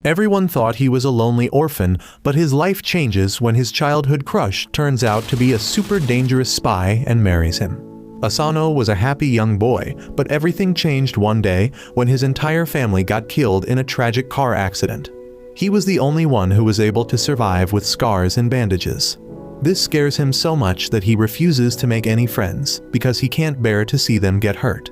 Everyone thought he was a lonely orphan, but his life changes when his childhood crush turns out to be a super dangerous spy and marries him. Asano was a happy young boy, but everything changed one day when his entire family got killed in a tragic car accident. He was the only one who was able to survive with scars and bandages. This scares him so much that he refuses to make any friends, because he can't bear to see them get hurt.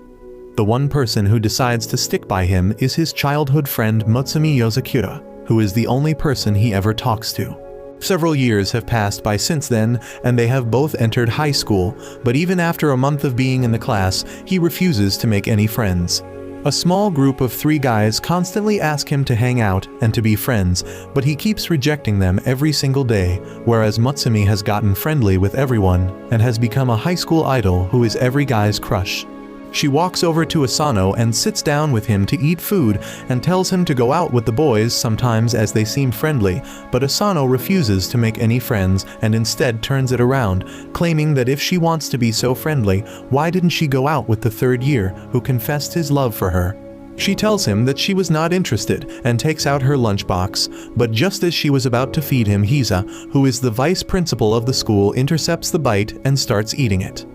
The one person who decides to stick by him is his childhood friend Mutsumi Yozakura, who is the only person he ever talks to. Several years have passed by since then, and they have both entered high school, but even after a month of being in the class, he refuses to make any friends. A small group of 3 guys constantly ask him to hang out and to be friends, but he keeps rejecting them every single day, whereas Mutsumi has gotten friendly with everyone and has become a high school idol who is every guy's crush. She walks over to Asano and sits down with him to eat food and tells him to go out with the boys sometimes as they seem friendly, but Asano refuses to make any friends and instead turns it around, claiming that if she wants to be so friendly, why didn't she go out with the 3rd year who confessed his love for her? She tells him that she was not interested and takes out her lunchbox, but just as she was about to feed him, Hisa, who is the vice principal of the school, intercepts the bite and starts eating it.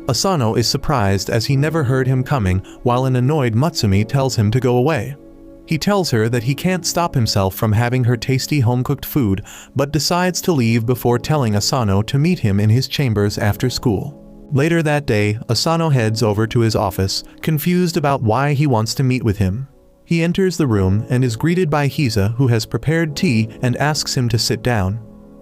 Asano is surprised as he never heard him coming, while an annoyed Mutsumi tells him to go away. He tells her that he can't stop himself from having her tasty home-cooked food, but decides to leave before telling Asano to meet him in his chambers after school. Later that day, Asano heads over to his office, confused about why he wants to meet with him. He enters the room and is greeted by Hisa, who has prepared tea and asks him to sit down.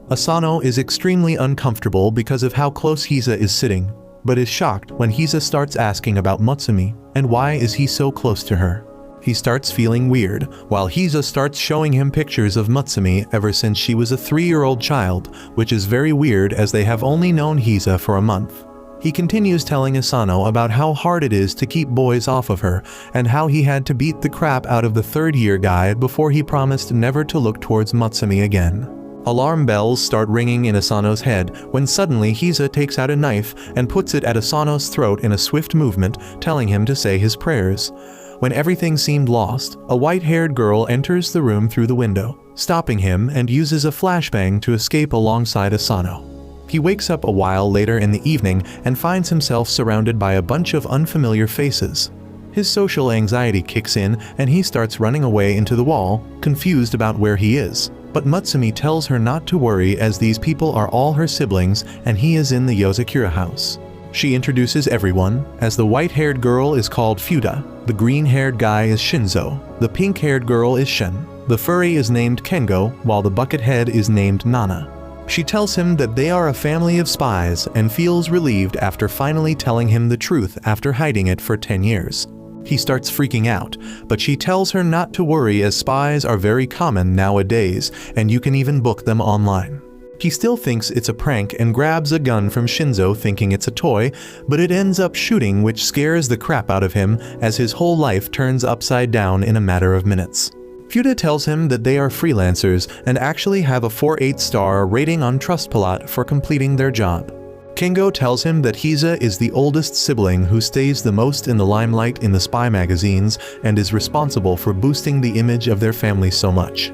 Asano is extremely uncomfortable because of how close Hisa is sitting, but is shocked when Hisa starts asking about Mutsumi and why is he so close to her. He starts feeling weird, while Hisa starts showing him pictures of Mutsumi ever since she was a 3-year-old child, which is very weird as they have only known Hisa for a month. He continues telling Asano about how hard it is to keep boys off of her, and how he had to beat the crap out of the 3rd-year guy before he promised never to look towards Mutsumi again. Alarm bells start ringing in Asano's head when suddenly Hisa takes out a knife and puts it at Asano's throat in a swift movement, telling him to say his prayers. When everything seemed lost, a white-haired girl enters the room through the window, stopping him and uses a flashbang to escape alongside Asano. He wakes up a while later in the evening and finds himself surrounded by a bunch of unfamiliar faces. His social anxiety kicks in and he starts running away into the wall, confused about where he is. But Mutsumi tells her not to worry as these people are all her siblings and he is in the Yozakura house. She introduces everyone, as the white-haired girl is called Fuda, the green-haired guy is Shinzo, the pink-haired girl is Shen, the furry is named Kengo, while the buckethead is named Nana. She tells him that they are a family of spies and feels relieved after finally telling him the truth after hiding it for 10 years. He starts freaking out, but she tells her not to worry as spies are very common nowadays and you can even book them online. He still thinks it's a prank and grabs a gun from Shinzo thinking it's a toy, but it ends up shooting, which scares the crap out of him as his whole life turns upside down in a matter of minutes. Fuda tells him that they are freelancers and actually have a 4.8 star rating on Trustpilot for completing their job. Kengo tells him that Hisa is the oldest sibling who stays the most in the limelight in the spy magazines and is responsible for boosting the image of their family so much.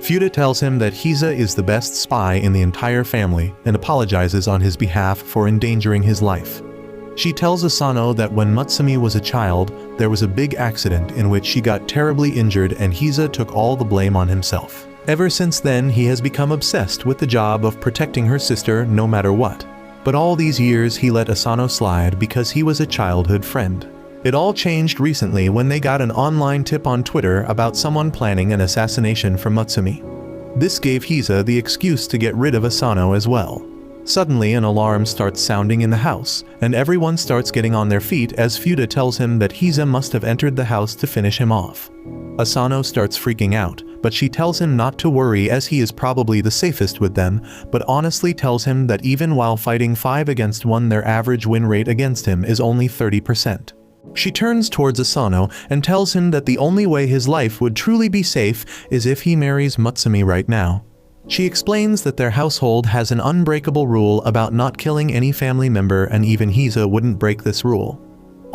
Fuda tells him that Hisa is the best spy in the entire family and apologizes on his behalf for endangering his life. She tells Asano that when Mutsumi was a child, there was a big accident in which she got terribly injured and Hisa took all the blame on himself. Ever since then, he has become obsessed with the job of protecting her sister no matter what. But all these years he let Asano slide because he was a childhood friend. It all changed recently when they got an online tip on Twitter about someone planning an assassination for Mutsumi. This gave Hisa the excuse to get rid of Asano as well. Suddenly an alarm starts sounding in the house, and everyone starts getting on their feet as Fuda tells him that Hisa must have entered the house to finish him off. Asano starts freaking out, but she tells him not to worry as he is probably the safest with them, but honestly tells him that even while fighting 5 against 1, their average win rate against him is only 30%. She turns towards Asano and tells him that the only way his life would truly be safe is if he marries Mutsumi right now. She explains that their household has an unbreakable rule about not killing any family member and even Hisa wouldn't break this rule.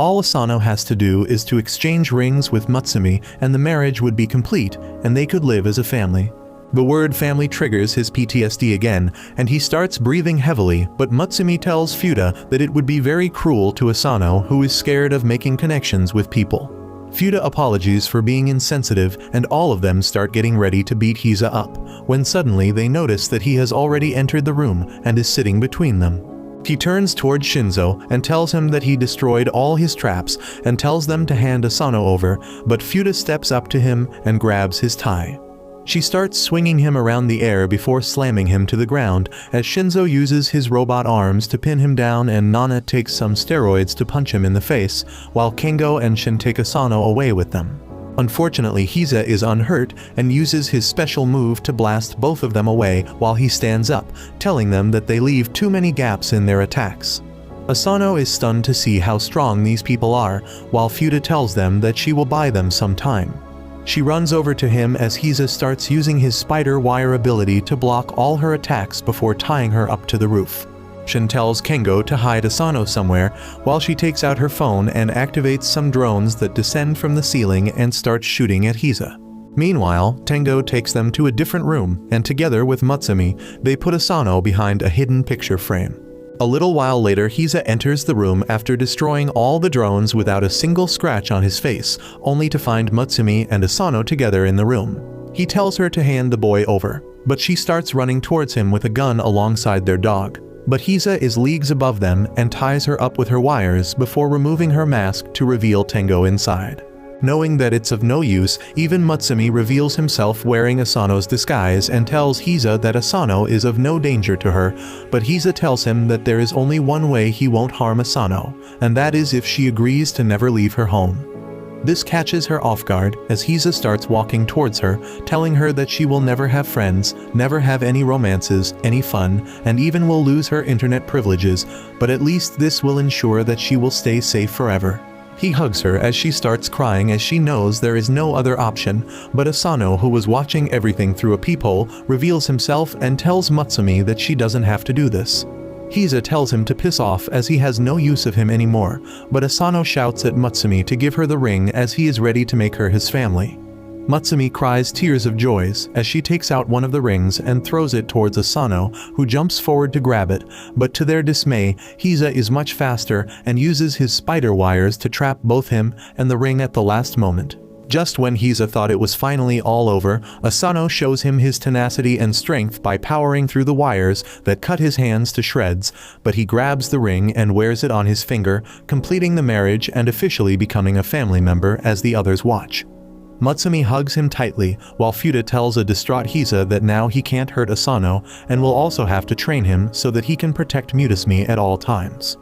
All Asano has to do is to exchange rings with Mutsumi and the marriage would be complete and they could live as a family. The word family triggers his PTSD again, and he starts breathing heavily, but Mutsumi tells Futa that it would be very cruel to Asano, who is scared of making connections with people. Futa apologies for being insensitive, and all of them start getting ready to beat Hiza up, when suddenly they notice that he has already entered the room and is sitting between them. He turns toward Shinzo and tells him that he destroyed all his traps and tells them to hand Asano over, but Futa steps up to him and grabs his tie. She starts swinging him around the air before slamming him to the ground as Shinzo uses his robot arms to pin him down and Nana takes some steroids to punch him in the face, while Kengo and Shin take Asano away with them. Unfortunately, Hiza is unhurt and uses his special move to blast both of them away while he stands up, telling them that they leave too many gaps in their attacks. Asano is stunned to see how strong these people are, while Futa tells them that she will buy them some time. She runs over to him as Hiza starts using his spider wire ability to block all her attacks before tying her up to the roof. Shin tells Kengo to hide Asano somewhere while she takes out her phone and activates some drones that descend from the ceiling and start shooting at Hiza. Meanwhile, Tengo takes them to a different room and together with Mutsumi, they put Asano behind a hidden picture frame. A little while later, Hiza enters the room after destroying all the drones without a single scratch on his face, only to find Mutsumi and Asano together in the room. He tells her to hand the boy over, but she starts running towards him with a gun alongside their dog. But Hiza is leagues above them and ties her up with her wires before removing her mask to reveal Tengo inside. Knowing that it's of no use, even Mutsumi reveals himself wearing Asano's disguise and tells Hiza that Asano is of no danger to her, but Hiza tells him that there is only one way he won't harm Asano, and that is if she agrees to never leave her home. This catches her off guard as Hiza starts walking towards her, telling her that she will never have friends, never have any romances, any fun, and even will lose her internet privileges, but at least this will ensure that she will stay safe forever. He hugs her as she starts crying as she knows there is no other option, but Asano, who was watching everything through a peephole, reveals himself and tells Mutsumi that she doesn't have to do this. Hiza tells him to piss off as he has no use of him anymore, but Asano shouts at Mutsumi to give her the ring as he is ready to make her his family. Mutsumi cries tears of joy as she takes out one of the rings and throws it towards Asano, who jumps forward to grab it, but to their dismay, Hiza is much faster and uses his spider wires to trap both him and the ring at the last moment. Just when Hiza thought it was finally all over, Asano shows him his tenacity and strength by powering through the wires that cut his hands to shreds, but he grabs the ring and wears it on his finger, completing the marriage and officially becoming a family member as the others watch. Mutsumi hugs him tightly, while Futa tells a distraught Hiza that now he can't hurt Asano and will also have to train him so that he can protect Mutsumi at all times.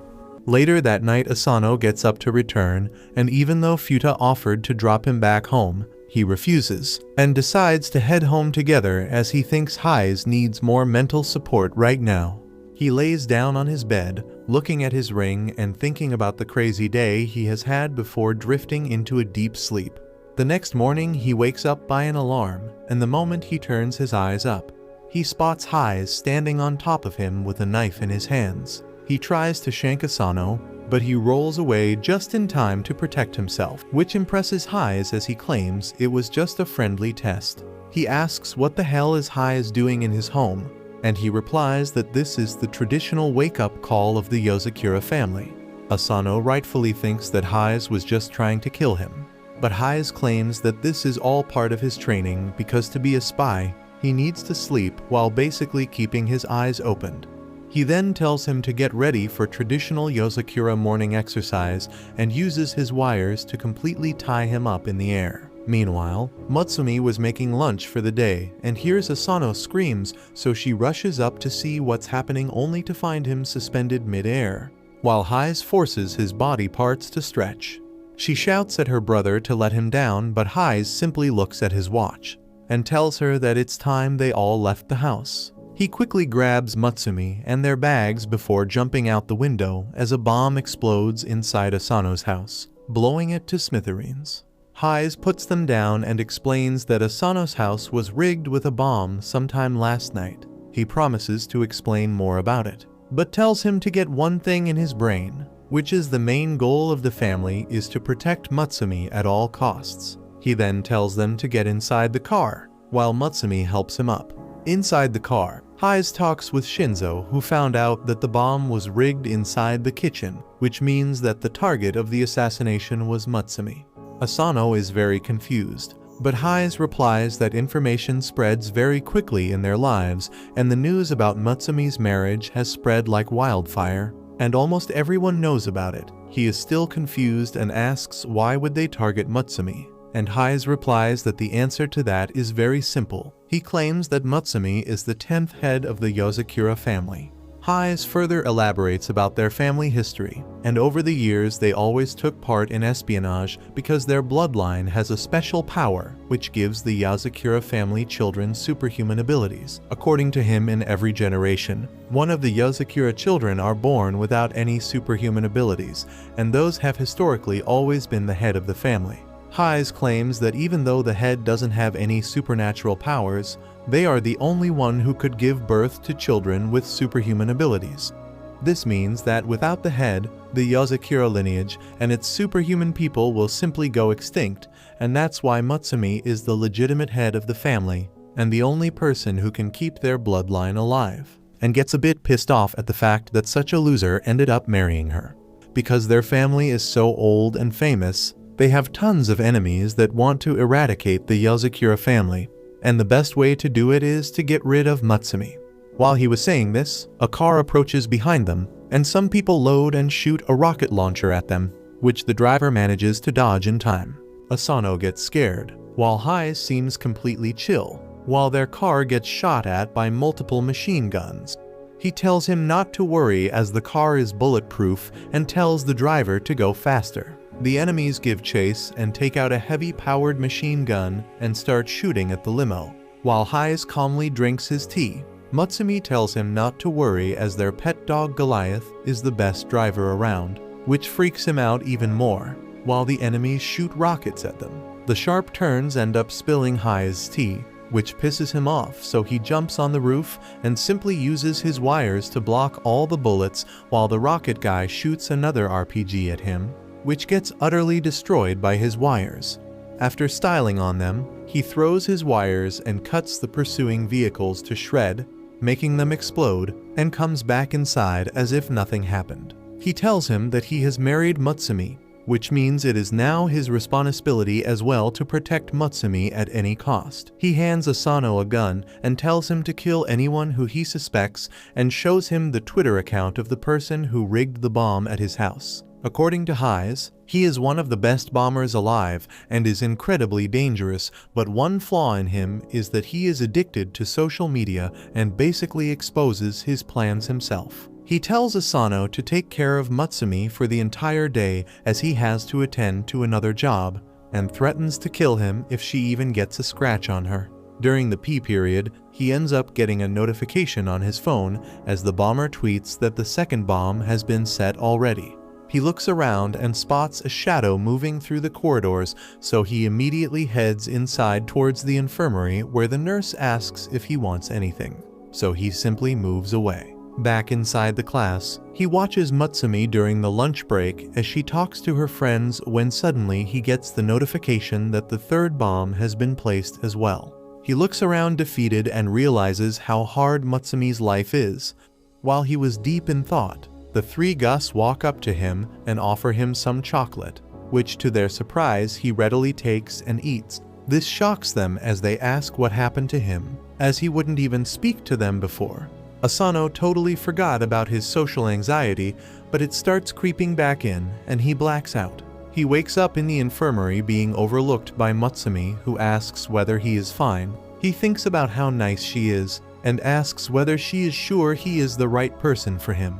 Later that night, Asano gets up to return, and even though Futa offered to drop him back home, he refuses, and decides to head home together as he thinks Hize needs more mental support right now. He lays down on his bed, looking at his ring and thinking about the crazy day he has had before drifting into a deep sleep. The next morning, he wakes up by an alarm, and the moment he turns his eyes up, he spots Hize standing on top of him with a knife in his hands. He tries to shank Asano, but he rolls away just in time to protect himself, which impresses Hize as he claims it was just a friendly test. He asks what the hell is Hize doing in his home, and he replies that this is the traditional wake-up call of the Yozakura family. Asano rightfully thinks that Hize was just trying to kill him. But Hize claims that this is all part of his training because to be a spy, he needs to sleep while basically keeping his eyes opened. He then tells him to get ready for traditional Yozakura morning exercise and uses his wires to completely tie him up in the air. Meanwhile, Mutsumi was making lunch for the day and hears Asano screams, so she rushes up to see what's happening only to find him suspended mid-air, while Hize forces his body parts to stretch. She shouts at her brother to let him down, but Hize simply looks at his watch and tells her that it's time they all left the house. He quickly grabs Mutsumi and their bags before jumping out the window as a bomb explodes inside Asano's house, blowing it to smithereens. Hize puts them down and explains that Asano's house was rigged with a bomb sometime last night. He promises to explain more about it, but tells him to get one thing in his brain. which is the main goal of the family is to protect Mutsumi at all costs. He then tells them to get inside the car, while Mutsumi helps him up. Inside the car, Hise talks with Shinzo, who found out that the bomb was rigged inside the kitchen, which means that the target of the assassination was Mutsumi. Asano is very confused, but Hise replies that information spreads very quickly in their lives, and the news about Mutsumi's marriage has spread like wildfire, and almost everyone knows about it. He is still confused and asks why would they target Mutsumi, and Hise replies that the answer to that is very simple. He claims that Mutsumi is the 10th head of the Yozakura family. Hise further elaborates about their family history, and over the years they always took part in espionage because their bloodline has a special power which gives the Yozakura family children superhuman abilities. According to him, in every generation, one of the Yozakura children are born without any superhuman abilities, and those have historically always been the head of the family. Hise claims that even though the head doesn't have any supernatural powers, they are the only one who could give birth to children with superhuman abilities. This means that without the head, the Yozakura lineage and its superhuman people will simply go extinct, and that's why Mutsumi is the legitimate head of the family and the only person who can keep their bloodline alive, and gets a bit pissed off at the fact that such a loser ended up marrying her. Because their family is so old and famous, they have tons of enemies that want to eradicate the Yozakura family, and the best way to do it is to get rid of Mutsumi. While he was saying this, a car approaches behind them, and some people load and shoot a rocket launcher at them, which the driver manages to dodge in time. Asano gets scared, while Hise seems completely chill, while their car gets shot at by multiple machine guns. He tells him not to worry as the car is bulletproof and tells the driver to go faster. The enemies give chase and take out a heavy-powered machine gun and start shooting at the limo. While Hise calmly drinks his tea, Mutsumi tells him not to worry as their pet dog Goliath is the best driver around, which freaks him out even more, while the enemies shoot rockets at them. The sharp turns end up spilling Hise's tea, which pisses him off, so he jumps on the roof and simply uses his wires to block all the bullets while the rocket guy shoots another RPG at him, which gets utterly destroyed by his wires. After styling on them, he throws his wires and cuts the pursuing vehicles to shred, making them explode, and comes back inside as if nothing happened. He tells him that he has married Mutsumi, which means it is now his responsibility as well to protect Mutsumi at any cost. He hands Asano a gun and tells him to kill anyone who he suspects and shows him the Twitter account of the person who rigged the bomb at his house. According to Hise, he is one of the best bombers alive and is incredibly dangerous, but one flaw in him is that he is addicted to social media and basically exposes his plans himself. He tells Asano to take care of Mutsumi for the entire day as he has to attend to another job, and threatens to kill him if she even gets a scratch on her. During the pee period, he ends up getting a notification on his phone as the bomber tweets that the second bomb has been set already. He looks around and spots a shadow moving through the corridors, so he immediately heads inside towards the infirmary where the nurse asks if he wants anything, so he simply moves away. Back inside the class, he watches Mutsumi during the lunch break as she talks to her friends when suddenly he gets the notification that the third bomb has been placed as well. He looks around defeated and realizes how hard Mutsumi's life is. While he was deep in thought, the three Gus walk up to him and offer him some chocolate, which to their surprise he readily takes and eats. This shocks them as they ask what happened to him, as he wouldn't even speak to them before. Asano totally forgot about his social anxiety, but it starts creeping back in and he blacks out. He wakes up in the infirmary being overlooked by Mutsumi, who asks whether he is fine. He thinks about how nice she is and asks whether she is sure he is the right person for him.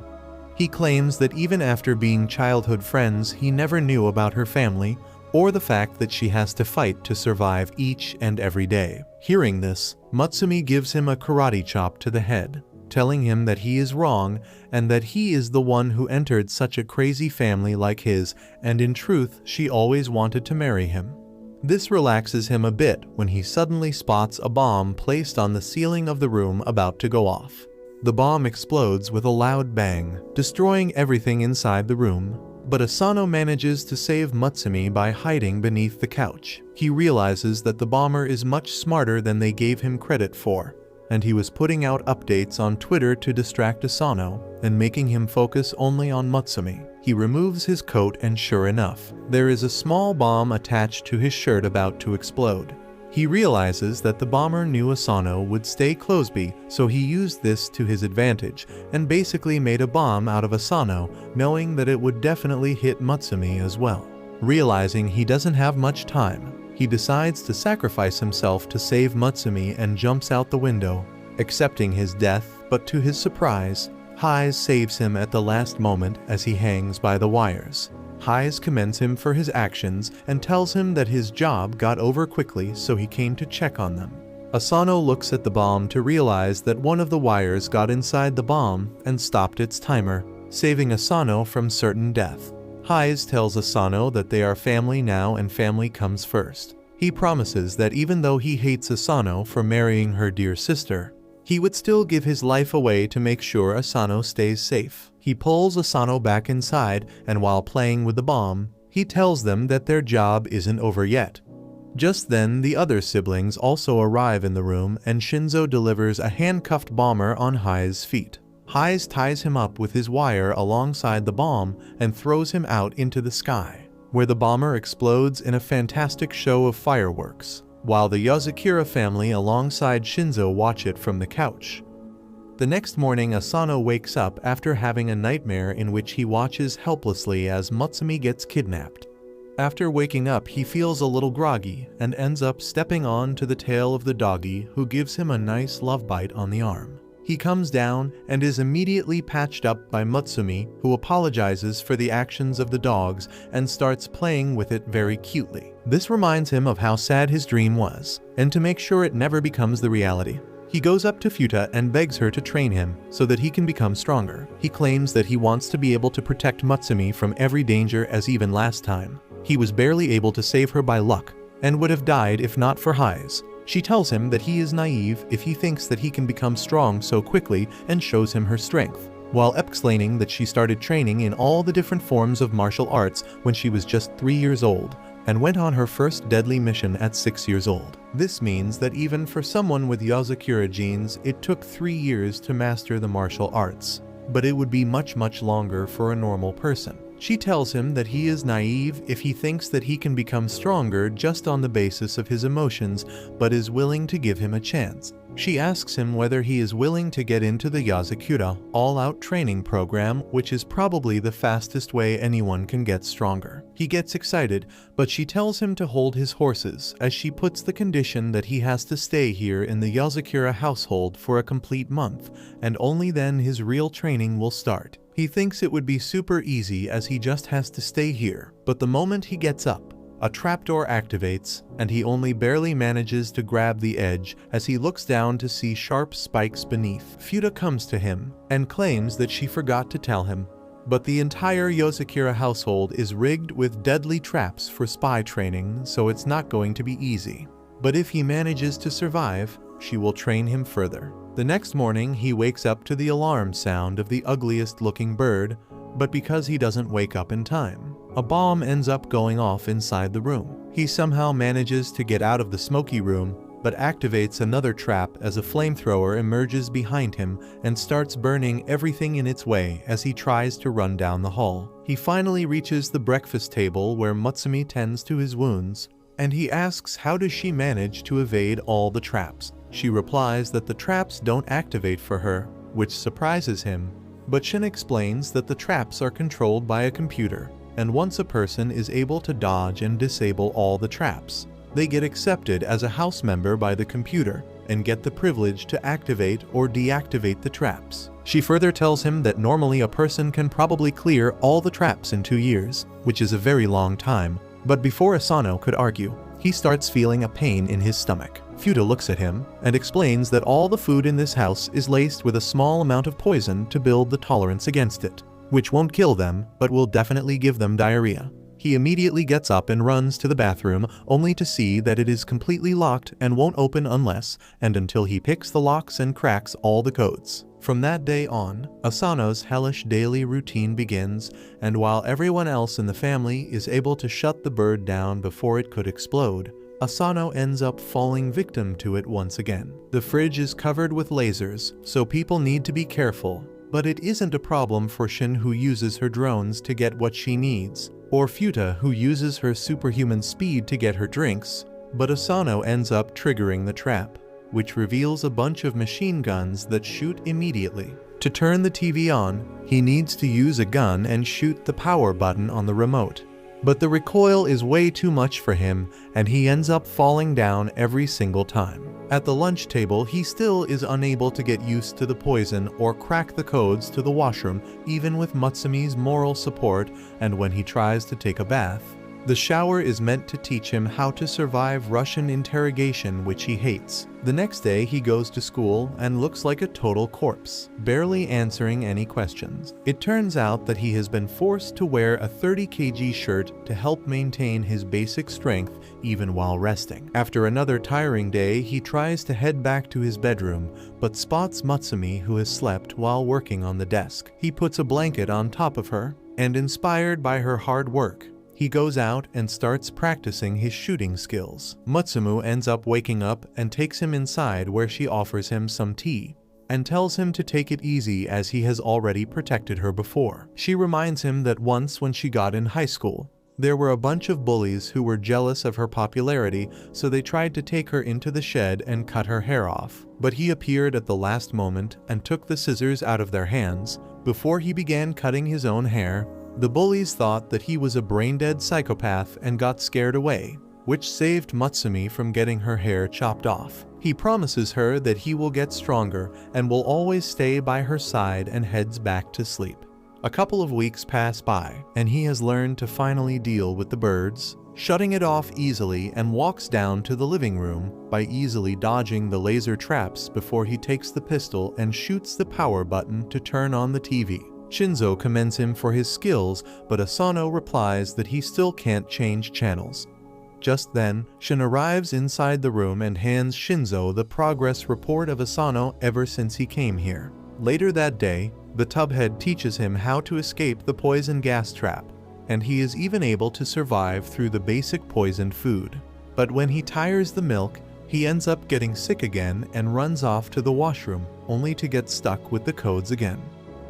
He claims that even after being childhood friends, he never knew about her family or the fact that she has to fight to survive each and every day. Hearing this, Mutsumi gives him a karate chop to the head, telling him that he is wrong and that he is the one who entered such a crazy family like his, and in truth, she always wanted to marry him. This relaxes him a bit when he suddenly spots a bomb placed on the ceiling of the room about to go off. The bomb explodes with a loud bang, destroying everything inside the room. But Asano manages to save Mutsumi by hiding beneath the couch. He realizes that the bomber is much smarter than they gave him credit for, and he was putting out updates on Twitter to distract Asano and making him focus only on Mutsumi. He removes his coat and sure enough, there is a small bomb attached to his shirt about to explode. He realizes that the bomber knew Asano would stay closeby, so he used this to his advantage and basically made a bomb out of Asano, knowing that it would definitely hit Mutsumi as well. Realizing he doesn't have much time, he decides to sacrifice himself to save Mutsumi and jumps out the window, accepting his death, but to his surprise, Hayes saves him at the last moment as he hangs by the wires. Hayes commends him for his actions and tells him that his job got over quickly, so he came to check on them. Asano looks at the bomb to realize that one of the wires got inside the bomb and stopped its timer, saving Asano from certain death. Hayes tells Asano that they are family now and family comes first. He promises that even though he hates Asano for marrying her dear sister, he would still give his life away to make sure Asano stays safe. He pulls Asano back inside, and while playing with the bomb, he tells them that their job isn't over yet. Just then, the other siblings also arrive in the room, and Shinzo delivers a handcuffed bomber on Hayes' feet. Hayes ties him up with his wire alongside the bomb and throws him out into the sky, where the bomber explodes in a fantastic show of fireworks, while the Yozakura family alongside Shinzo watch it from the couch. The next morning, Asano wakes up after having a nightmare in which he watches helplessly as Mutsumi gets kidnapped. After waking up, he feels a little groggy and ends up stepping on to the tail of the doggy, who gives him a nice love bite on the arm. He comes down and is immediately patched up by Mutsumi, who apologizes for the actions of the dogs and starts playing with it very cutely. This reminds him of how sad his dream was, and to make sure it never becomes the reality, he goes up to Futa and begs her to train him so that he can become stronger. He claims that he wants to be able to protect Mutsumi from every danger, as even last time he was barely able to save her by luck and would have died if not for Hayes. She tells him that he is naive if he thinks that he can become strong so quickly and shows him her strength, while explaining that she started training in all the different forms of martial arts when she was just 3 years old and went on her first deadly mission at 6 years old. This means that even for someone with Yozakura genes, it took 3 years to master the martial arts, but it would be much longer for a normal person. She tells him that he is naive if he thinks that he can become stronger just on the basis of his emotions, but is willing to give him a chance. She asks him whether he is willing to get into the Yozakura all-out training program, which is probably the fastest way anyone can get stronger. He gets excited, but she tells him to hold his horses, as she puts the condition that he has to stay here in the Yozakura household for a complete month, and only then his real training will start. He thinks it would be super easy as he just has to stay here, but the moment he gets up, a trapdoor activates, and he only barely manages to grab the edge as he looks down to see sharp spikes beneath. Futa comes to him and claims that she forgot to tell him, but the entire Yozakura household is rigged with deadly traps for spy training, so it's not going to be easy. But if he manages to survive, she will train him further. The next morning, he wakes up to the alarm sound of the ugliest looking bird, but because he doesn't wake up in time, a bomb ends up going off inside the room. He somehow manages to get out of the smoky room, but activates another trap as a flamethrower emerges behind him and starts burning everything in its way as he tries to run down the hall. He finally reaches the breakfast table where Mutsumi tends to his wounds, and he asks how does she manage to evade all the traps. She replies that the traps don't activate for her, which surprises him, but Shin explains that the traps are controlled by a computer, and once a person is able to dodge and disable all the traps, they get accepted as a house member by the computer and get the privilege to activate or deactivate the traps. She further tells him that normally a person can probably clear all the traps in 2 years, which is a very long time, but before Asano could argue, he starts feeling a pain in his stomach. Futa looks at him and explains that all the food in this house is laced with a small amount of poison to build the tolerance against it, which won't kill them, but will definitely give them diarrhea. He immediately gets up and runs to the bathroom, only to see that it is completely locked and won't open unless and until he picks the locks and cracks all the codes. From that day on, Asano's hellish daily routine begins, and while everyone else in the family is able to shut the bird down before it could explode, Asano ends up falling victim to it once again. The fridge is covered with lasers, so people need to be careful, but it isn't a problem for Shin, who uses her drones to get what she needs, or Futa, who uses her superhuman speed to get her drinks, but Asano ends up triggering the trap, which reveals a bunch of machine guns that shoot immediately. To turn the TV on, he needs to use a gun and shoot the power button on the remote. But the recoil is way too much for him, and he ends up falling down every single time. At the lunch table, he still is unable to get used to the poison or crack the codes to the washroom, even with Mutsumi's moral support, and when he tries to take a bath. The shower is meant to teach him how to survive Russian interrogation, which he hates. The next day, he goes to school and looks like a total corpse, barely answering any questions. It turns out that he has been forced to wear a 30 kg shirt to help maintain his basic strength even while resting. After another tiring day, he tries to head back to his bedroom, but spots Mutsumi, who has slept while working on the desk. He puts a blanket on top of her, and inspired by her hard work, he goes out and starts practicing his shooting skills. Mutsumu ends up waking up and takes him inside, where she offers him some tea and tells him to take it easy as he has already protected her before. She reminds him that once when she got in high school, there were a bunch of bullies who were jealous of her popularity, so they tried to take her into the shed and cut her hair off. But he appeared at the last moment and took the scissors out of their hands. Before he began cutting his own hair, the bullies thought that he was a brain-dead psychopath and got scared away, which saved Mutsumi from getting her hair chopped off. He promises her that he will get stronger and will always stay by her side, and heads back to sleep. A couple of weeks pass by, and he has learned to finally deal with the birds, shutting it off easily, and walks down to the living room by easily dodging the laser traps before he takes the pistol and shoots the power button to turn on the TV. Shinzo commends him for his skills, but Asano replies that he still can't change channels. Just then, Shin arrives inside the room and hands Shinzo the progress report of Asano ever since he came here. Later that day, the tubhead teaches him how to escape the poison gas trap, and he is even able to survive through the basic poisoned food. But when he tires the milk, he ends up getting sick again and runs off to the washroom, only to get stuck with the codes again.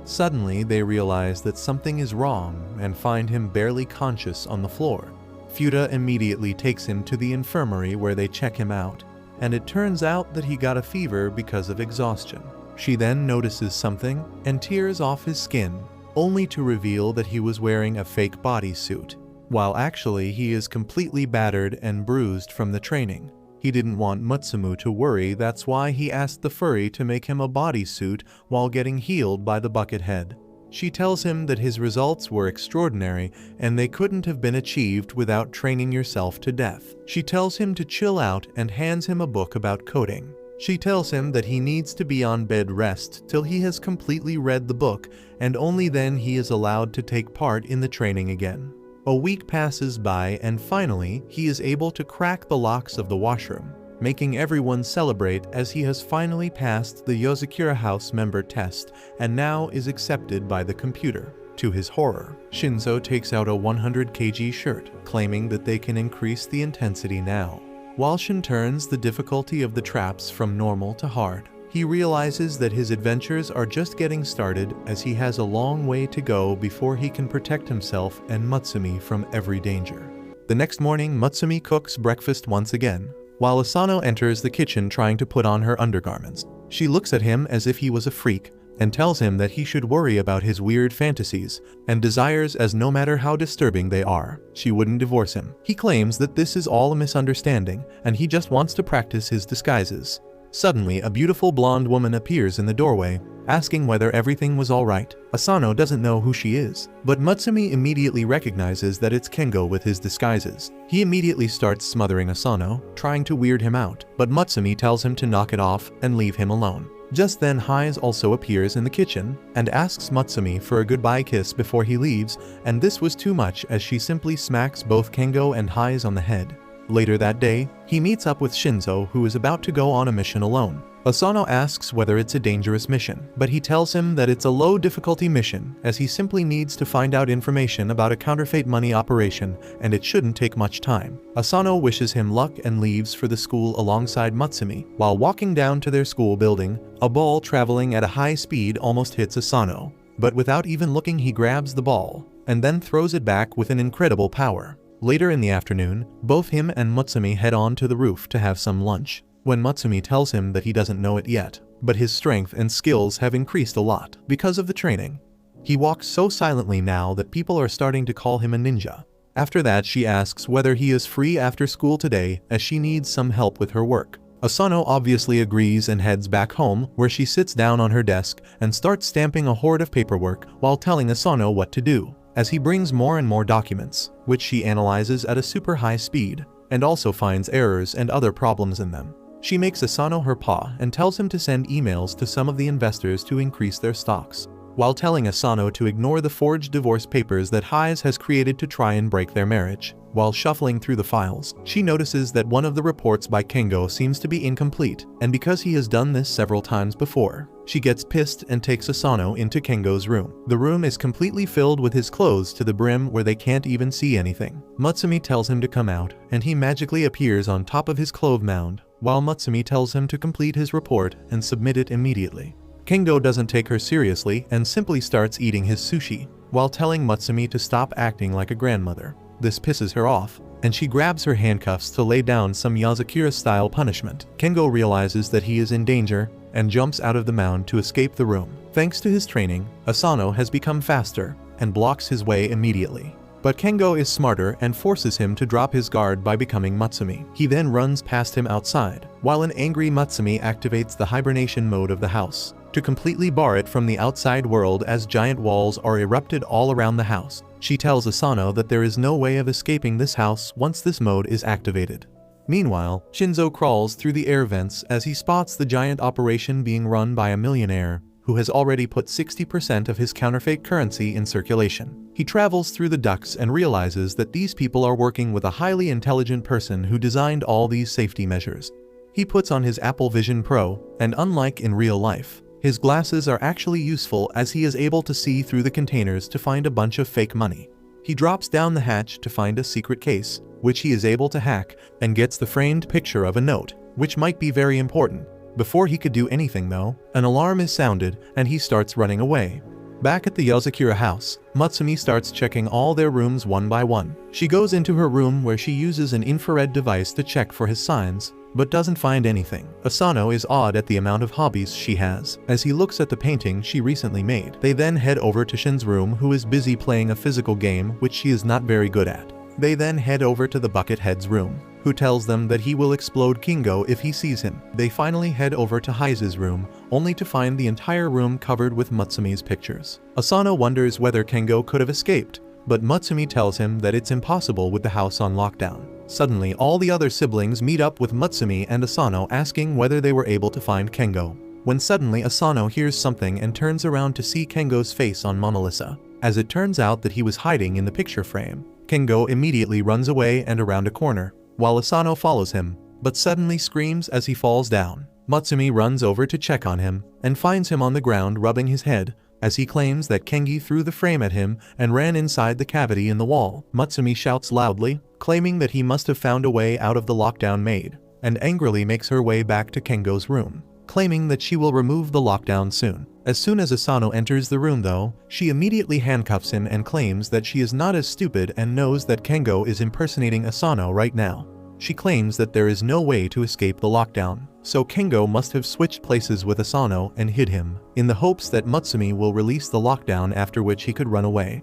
Suddenly, they realize that something is wrong and find him barely conscious on the floor. Futa immediately takes him to the infirmary, where they check him out, and it turns out that he got a fever because of exhaustion. She then notices something and tears off his skin, only to reveal that he was wearing a fake bodysuit, while actually he is completely battered and bruised from the training. He didn't want Mutsumu to worry, that's why he asked the furry to make him a bodysuit while getting healed by the Buckethead. She tells him that his results were extraordinary and they couldn't have been achieved without training yourself to death. She tells him to chill out and hands him a book about coding. She tells him that he needs to be on bed rest till he has completely read the book, and only then he is allowed to take part in the training again. A week passes by, and finally, he is able to crack the locks of the washroom, making everyone celebrate as he has finally passed the Yozakura House member test and now is accepted by the computer. To his horror, Shinzo takes out a 100 kg shirt, claiming that they can increase the intensity now. While Shin turns the difficulty of the traps from normal to hard, he realizes that his adventures are just getting started, as he has a long way to go before he can protect himself and Mutsumi from every danger. The next morning, Mutsumi cooks breakfast once again, while Asano enters the kitchen trying to put on her undergarments. She looks at him as if he was a freak, and tells him that he should worry about his weird fantasies and desires, as no matter how disturbing they are, she wouldn't divorce him. He claims that this is all a misunderstanding, and he just wants to practice his disguises. Suddenly, a beautiful blonde woman appears in the doorway, asking whether everything was alright. Asano doesn't know who she is, but Mutsumi immediately recognizes that it's Kengo with his disguises. He immediately starts smothering Asano, trying to weird him out, but Mutsumi tells him to knock it off and leave him alone. Just then, Haiz also appears in the kitchen and asks Mutsumi for a goodbye kiss before he leaves, and this was too much as she simply smacks both Kengo and Haiz on the head. Later that day, he meets up with Shinzo, who is about to go on a mission alone. Asano asks whether it's a dangerous mission, but he tells him that it's a low difficulty mission as he simply needs to find out information about a counterfeit money operation and it shouldn't take much time. Asano wishes him luck and leaves for the school alongside Mutsumi. While walking down to their school building, a ball traveling at a high speed almost hits Asano, but without even looking he grabs the ball and then throws it back with an incredible power. Later in the afternoon, both him and Mutsumi head on to the roof to have some lunch. When Mutsumi tells him that he doesn't know it yet, but his strength and skills have increased a lot because of the training. He walks so silently now that people are starting to call him a ninja. After that, she asks whether he is free after school today as she needs some help with her work. Asano obviously agrees and heads back home, where she sits down on her desk and starts stamping a horde of paperwork while telling Asano what to do, as he brings more and more documents, which she analyzes at a super high speed, and also finds errors and other problems in them. She makes Asano her paw and tells him to send emails to some of the investors to increase their stocks, while telling Asano to ignore the forged divorce papers that Hayes has created to try and break their marriage. While shuffling through the files, she notices that one of the reports by Kengo seems to be incomplete, and because he has done this several times before, she gets pissed and takes Asano into Kengo's room. The room is completely filled with his clothes to the brim where they can't even see anything. Mutsumi tells him to come out, and he magically appears on top of his clothes mound, while Mutsumi tells him to complete his report and submit it immediately. Kengo doesn't take her seriously and simply starts eating his sushi, while telling Mutsumi to stop acting like a grandmother. This pisses her off, and she grabs her handcuffs to lay down some Yozakura-style punishment. Kengo realizes that he is in danger and jumps out of the mound to escape the room. Thanks to his training, Asano has become faster and blocks his way immediately. But Kengo is smarter and forces him to drop his guard by becoming Mutsumi. He then runs past him outside, while an angry Mutsumi activates the hibernation mode of the house to completely bar it from the outside world as giant walls are erupted all around the house. She tells Asano that there is no way of escaping this house once this mode is activated. Meanwhile, Shinzo crawls through the air vents as he spots the giant operation being run by a millionaire who has already put 60% of his counterfeit currency in circulation. He travels through the ducts and realizes that these people are working with a highly intelligent person who designed all these safety measures. He puts on his Apple Vision Pro, and unlike in real life, his glasses are actually useful as he is able to see through the containers to find a bunch of fake money. He drops down the hatch to find a secret case, which he is able to hack, and gets the framed picture of a note, which might be very important. Before he could do anything though, an alarm is sounded and he starts running away. Back at the Yozakura house, Mutsumi starts checking all their rooms one by one. She goes into her room where she uses an infrared device to check for his signs, but doesn't find anything. Asano is awed at the amount of hobbies she has, as he looks at the painting she recently made. They then head over to Shin's room, who is busy playing a physical game which she is not very good at. They then head over to the Buckethead's room, who tells them that he will explode Kingo if he sees him. They finally head over to Heise's room, only to find the entire room covered with Mutsumi's pictures. Asano wonders whether Kengo could have escaped, but Mutsumi tells him that it's impossible with the house on lockdown. Suddenly, all the other siblings meet up with Mutsumi and Asano, asking whether they were able to find Kengo. When suddenly Asano hears something and turns around to see Kengo's face on Mona Lisa. As it turns out that he was hiding in the picture frame. Kengo immediately runs away and around a corner, while Asano follows him, but suddenly screams as he falls down. Mutsumi runs over to check on him, and finds him on the ground rubbing his head, as he claims that Kengi threw the frame at him and ran inside the cavity in the wall. Mutsumi shouts loudly, claiming that he must have found a way out of the lockdown made, and angrily makes her way back to Kengo's room, claiming that she will remove the lockdown soon. As soon as Asano enters the room though, she immediately handcuffs him and claims that she is not as stupid and knows that Kengo is impersonating Asano right now. She claims that there is no way to escape the lockdown, so Kengo must have switched places with Asano and hid him, in the hopes that Mutsumi will release the lockdown, after which he could run away.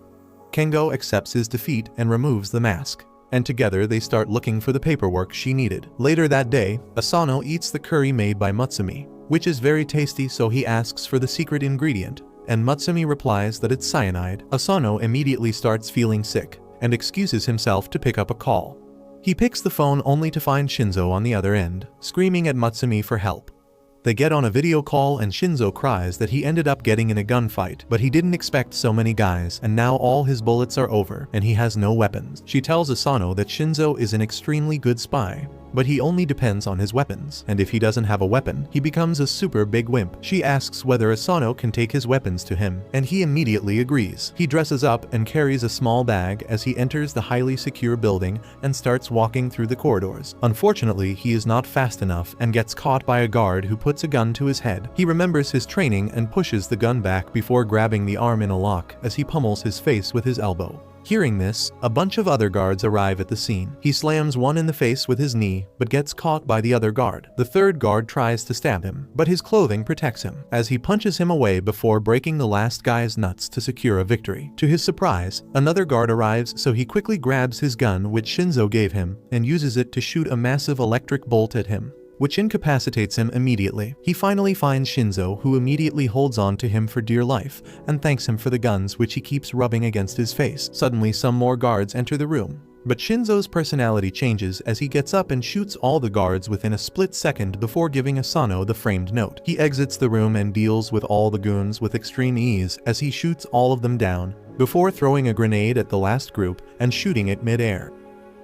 Kengo accepts his defeat and removes the mask, and together they start looking for the paperwork she needed. Later that day, Asano eats the curry made by Mutsumi, which is very tasty, so he asks for the secret ingredient, and Mutsumi replies that it's cyanide. Asano immediately starts feeling sick, and excuses himself to pick up a call. He picks the phone only to find Shinzo on the other end, screaming at Mutsumi for help. They get on a video call and Shinzo cries that he ended up getting in a gunfight, but he didn't expect so many guys, and now all his bullets are over and he has no weapons. She tells Asano that Shinzo is an extremely good spy, but he only depends on his weapons, and if he doesn't have a weapon, he becomes a super big wimp. She asks whether Asano can take his weapons to him, and he immediately agrees. He dresses up and carries a small bag as he enters the highly secure building and starts walking through the corridors. Unfortunately, he is not fast enough and gets caught by a guard who puts a gun to his head. He remembers his training and pushes the gun back before grabbing the arm in a lock as he pummels his face with his elbow. Hearing this, a bunch of other guards arrive at the scene. He slams one in the face with his knee, but gets caught by the other guard. The third guard tries to stab him, but his clothing protects him, as he punches him away before breaking the last guy's nuts to secure a victory. To his surprise, another guard arrives, so he quickly grabs his gun which Shinzo gave him, and uses it to shoot a massive electric bolt at him, which incapacitates him immediately. He finally finds Shinzo, who immediately holds on to him for dear life, and thanks him for the guns which he keeps rubbing against his face. Suddenly some more guards enter the room, but Shinzo's personality changes as he gets up and shoots all the guards within a split second before giving Asano the framed note. He exits the room and deals with all the goons with extreme ease as he shoots all of them down, before throwing a grenade at the last group and shooting it mid-air.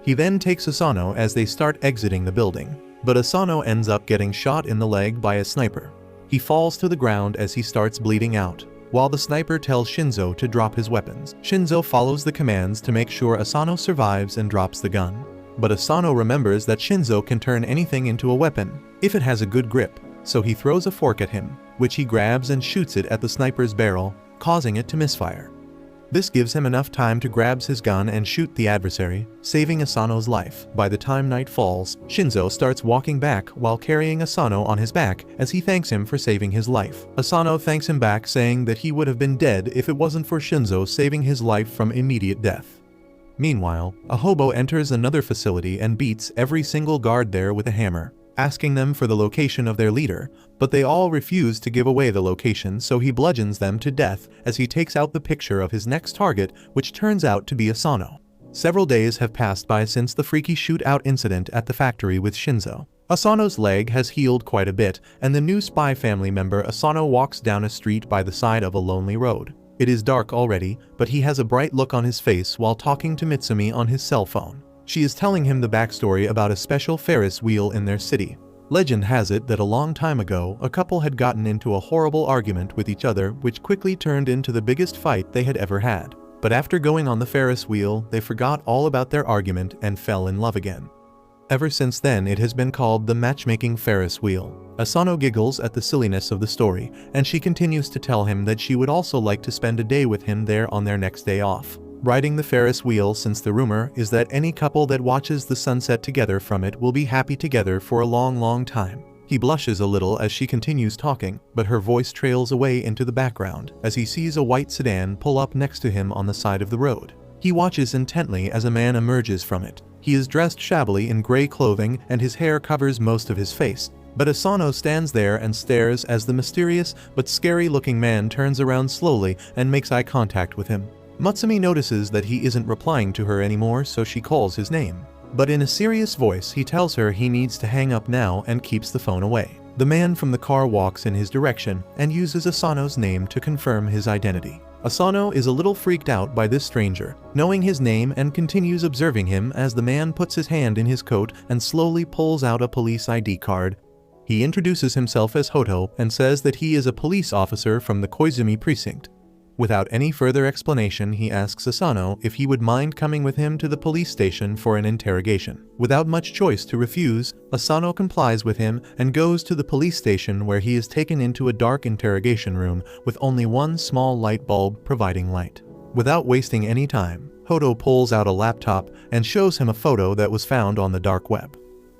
He then takes Asano as they start exiting the building, but Asano ends up getting shot in the leg by a sniper. He falls to the ground as he starts bleeding out, while the sniper tells Shinzo to drop his weapons. Shinzo follows the commands to make sure Asano survives and drops the gun. But Asano remembers that Shinzo can turn anything into a weapon, if it has a good grip, so he throws a fork at him, which he grabs and shoots it at the sniper's barrel, causing it to misfire. This gives him enough time to grab his gun and shoot the adversary, saving Asano's life. By the time night falls, Shinzo starts walking back while carrying Asano on his back as he thanks him for saving his life. Asano thanks him back, saying that he would have been dead if it wasn't for Shinzo saving his life from immediate death. Meanwhile, a hobo enters another facility and beats every single guard there with a hammer, asking them for the location of their leader, but they all refuse to give away the location, so he bludgeons them to death as he takes out the picture of his next target, which turns out to be Asano. Several days have passed by since the freaky shootout incident at the factory with Shinzo. Asano's leg has healed quite a bit, and the new spy family member Asano walks down a street by the side of a lonely road. It is dark already, but he has a bright look on his face while talking to Mutsumi on his cell phone. She is telling him the backstory about a special Ferris wheel in their city. Legend has it that a long time ago, a couple had gotten into a horrible argument with each other which quickly turned into the biggest fight they had ever had. But after going on the Ferris wheel, they forgot all about their argument and fell in love again. Ever since then, it has been called the matchmaking Ferris wheel. Asano giggles at the silliness of the story, and she continues to tell him that she would also like to spend a day with him there on their next day off, riding the Ferris wheel, since the rumor is that any couple that watches the sunset together from it will be happy together for a long time. He blushes a little as she continues talking, but her voice trails away into the background as he sees a white sedan pull up next to him on the side of the road. He watches intently as a man emerges from it. He is dressed shabbily in gray clothing and his hair covers most of his face, but Asano stands there and stares as the mysterious but scary-looking man turns around slowly and makes eye contact with him. Mutsumi notices that he isn't replying to her anymore, so she calls his name. But in a serious voice, he tells her he needs to hang up now and keeps the phone away. The man from the car walks in his direction and uses Asano's name to confirm his identity. Asano is a little freaked out by this stranger, knowing his name, and continues observing him as the man puts his hand in his coat and slowly pulls out a police ID card. He introduces himself as Hoto and says that he is a police officer from the Koizumi precinct. Without any further explanation, he asks Asano if he would mind coming with him to the police station for an interrogation. Without much choice to refuse, Asano complies with him and goes to the police station, where he is taken into a dark interrogation room with only one small light bulb providing light. Without wasting any time, Hoto pulls out a laptop and shows him a photo that was found on the dark web.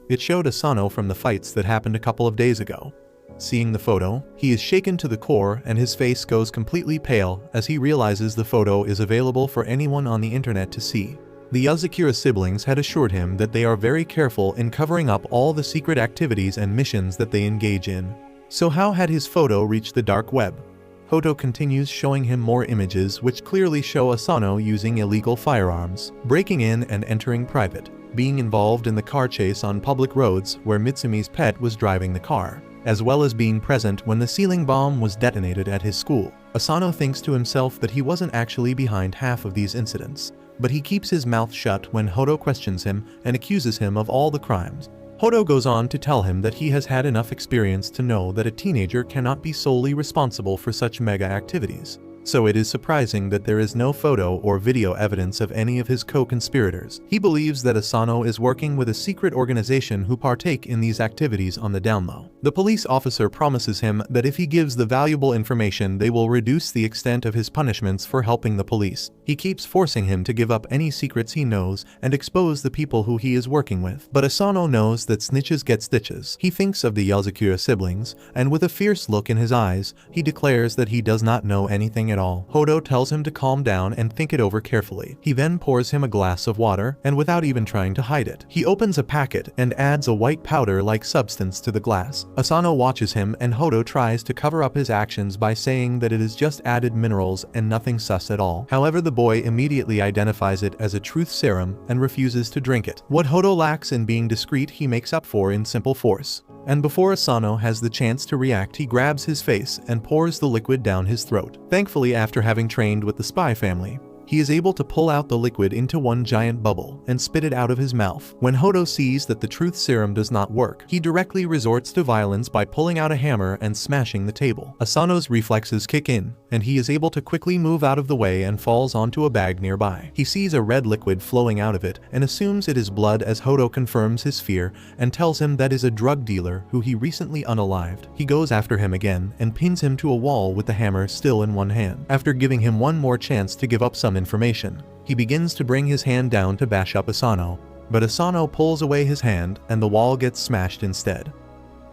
It showed Asano from the fights that happened a couple of days ago. Seeing the photo, he is shaken to the core and his face goes completely pale as he realizes the photo is available for anyone on the internet to see. The Yozakura siblings had assured him that they are very careful in covering up all the secret activities and missions that they engage in. So how had his photo reached the dark web? Hoto continues showing him more images which clearly show Asano using illegal firearms, breaking in and entering private, being involved in the car chase on public roads where Mitsumi's pet was driving the car, as well as being present when the ceiling bomb was detonated at his school. Asano thinks to himself that he wasn't actually behind half of these incidents, but he keeps his mouth shut when Hoto questions him and accuses him of all the crimes. Hodo goes on to tell him that he has had enough experience to know that a teenager cannot be solely responsible for such mega activities. So it is surprising that there is no photo or video evidence of any of his co-conspirators. He believes that Asano is working with a secret organization who partake in these activities on the down low. The police officer promises him that if he gives the valuable information, they will reduce the extent of his punishments for helping the police. He keeps forcing him to give up any secrets he knows and expose the people who he is working with. But Asano knows that snitches get stitches. He thinks of the Yozakura siblings, and with a fierce look in his eyes, he declares that he does not know anything at all. Hodo tells him to calm down and think it over carefully. He then pours him a glass of water, and without even trying to hide it, he opens a packet and adds a white powder-like substance to the glass. Asano watches him, and Hodo tries to cover up his actions by saying that it is just added minerals and nothing sus at all. However, the boy immediately identifies it as a truth serum and refuses to drink it. What Hodo lacks in being discreet, he makes up for in simple force. And before Asano has the chance to react, he grabs his face and pours the liquid down his throat. Thankfully, after having trained with the spy family, he is able to pull out the liquid into one giant bubble and spit it out of his mouth. When Hodo sees that the truth serum does not work, he directly resorts to violence by pulling out a hammer and smashing the table. Asano's reflexes kick in, and he is able to quickly move out of the way and falls onto a bag nearby. He sees a red liquid flowing out of it and assumes it is blood as Hodo confirms his fear and tells him that is a drug dealer who he recently unalived. He goes after him again and pins him to a wall with the hammer still in one hand. After giving him one more chance to give up some information, he begins to bring his hand down to bash up Asano, but Asano pulls away his hand and the wall gets smashed instead.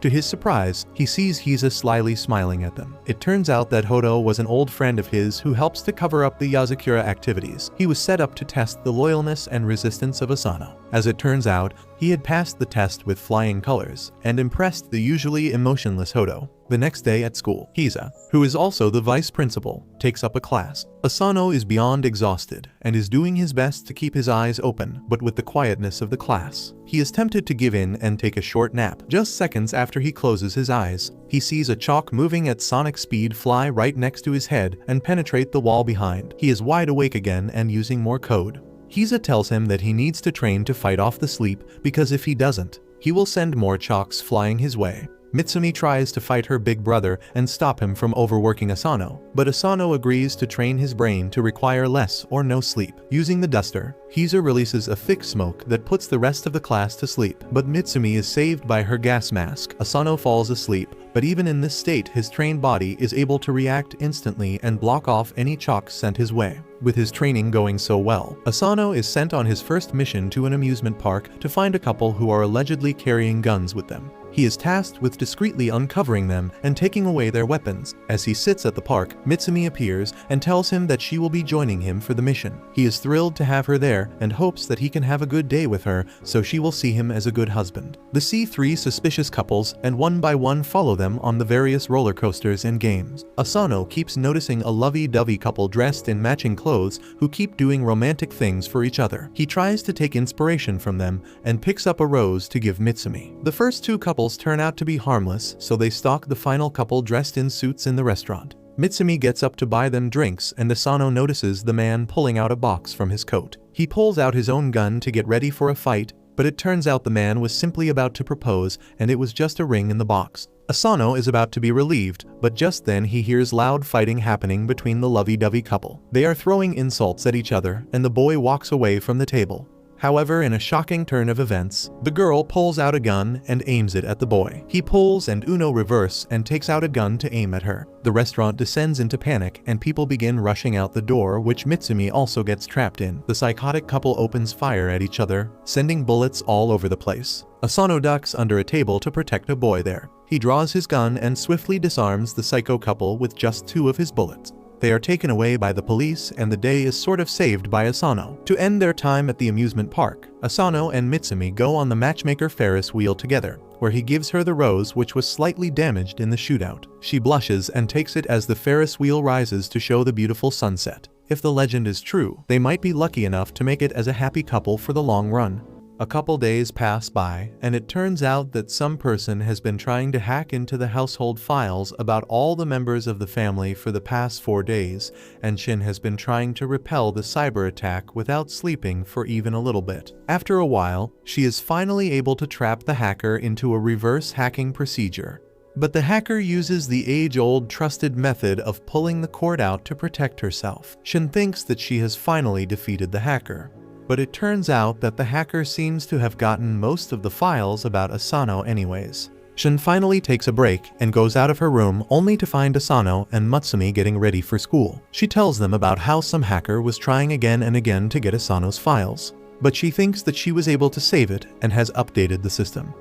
To his surprise, he sees Hiza slyly smiling at them. It turns out that Hodo was an old friend of his who helps to cover up the Yozakura activities. He was set up to test the loyalness and resistance of Asano. As it turns out, he had passed the test with flying colors and impressed the usually emotionless Hodo. The next day at school, Hiza, who is also the vice principal, takes up a class. Asano is beyond exhausted and is doing his best to keep his eyes open, but with the quietness of the class, he is tempted to give in and take a short nap. Just seconds after he closes his eyes, he sees a chalk moving at sonic speed fly right next to his head and penetrate the wall behind. He is wide awake again and using more code. Hiza tells him that he needs to train to fight off the sleep because if he doesn't, he will send more chalks flying his way. Mutsumi tries to fight her big brother and stop him from overworking Asano, but Asano agrees to train his brain to require less or no sleep. Using the duster, Hiza releases a thick smoke that puts the rest of the class to sleep, but Mutsumi is saved by her gas mask. Asano falls asleep, but even in this state, his trained body is able to react instantly and block off any chalks sent his way. With his training going so well, Asano is sent on his first mission to an amusement park to find a couple who are allegedly carrying guns with them. He is tasked with discreetly uncovering them and taking away their weapons. As he sits at the park, Mutsumi appears and tells him that she will be joining him for the mission. He is thrilled to have her there and hopes that he can have a good day with her so she will see him as a good husband. They see three suspicious couples and one by one follow them on the various roller coasters and games. Asano keeps noticing a lovey-dovey couple dressed in matching clothes who keep doing romantic things for each other. He tries to take inspiration from them and picks up a rose to give Mutsumi. The first two couples turn out to be harmless, so they stalk the final couple dressed in suits in the restaurant. Mutsumi gets up to buy them drinks and Asano notices the man pulling out a box from his coat. He pulls out his own gun to get ready for a fight, but it turns out the man was simply about to propose and it was just a ring in the box. Asano is about to be relieved, but just then he hears loud fighting happening between the lovey-dovey couple. They are throwing insults at each other and the boy walks away from the table. However, in a shocking turn of events, the girl pulls out a gun and aims it at the boy. He pulls and Uno reverse and takes out a gun to aim at her. The restaurant descends into panic and people begin rushing out the door, which Mutsumi also gets trapped in. The psychotic couple opens fire at each other, sending bullets all over the place. Asano ducks under a table to protect a boy there. He draws his gun and swiftly disarms the psycho couple with just 2 of his bullets. They are taken away by the police and the day is sort of saved by Asano. To end their time at the amusement park, Asano and Mutsumi go on the matchmaker Ferris wheel together, where he gives her the rose which was slightly damaged in the shootout. She blushes and takes it as the Ferris wheel rises to show the beautiful sunset. If the legend is true, they might be lucky enough to make it as a happy couple for the long run. A couple days pass by, and it turns out that some person has been trying to hack into the household files about all the members of the family for the past 4 days, and Shin has been trying to repel the cyber attack without sleeping for even a little bit. After a while, she is finally able to trap the hacker into a reverse hacking procedure. But the hacker uses the age-old trusted method of pulling the cord out to protect herself. Shin thinks that she has finally defeated the hacker. But it turns out that the hacker seems to have gotten most of the files about Asano anyways. Shin finally takes a break and goes out of her room only to find Asano and Mutsumi getting ready for school. She tells them about how some hacker was trying again and again to get Asano's files, but she thinks that she was able to save it and has updated the system.